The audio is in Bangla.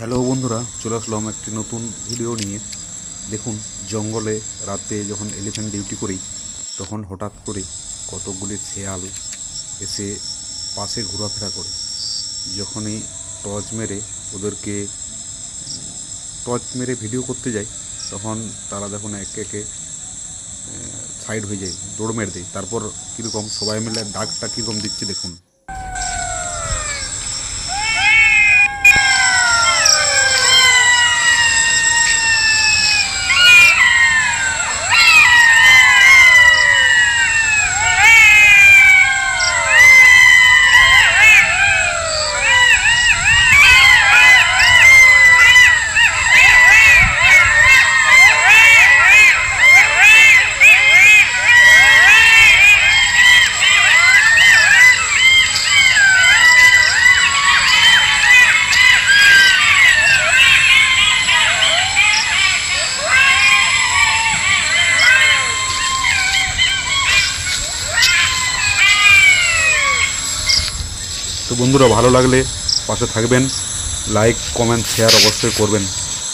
হ্যালো বন্ধুরা, চলে আসলাম একটি নতুন ভিডিও নিয়ে। দেখুন, জঙ্গলে রাতে যখন এলিফ্যান্ট ডিউটি করি তখন হঠাৎ করে কতগুলি শেয়াল এসে পাশে ঘোরাফেরা করে। যখনই টর্চ মেরে ওদেরকে টর্চ মেরে ভিডিও করতে যাই তখন তারা দেখুন একে একে সাইড হয়ে যায়, দৌড় মেরে দেয়। তারপর কীরকম সবাই মিলে ডাকটা কীরকম দিচ্ছে দেখুন। তো বন্ধুরা, ভালো লাগলে পাশে থাকবেন, লাইক কমেন্ট শেয়ার অবশ্যই করবেন।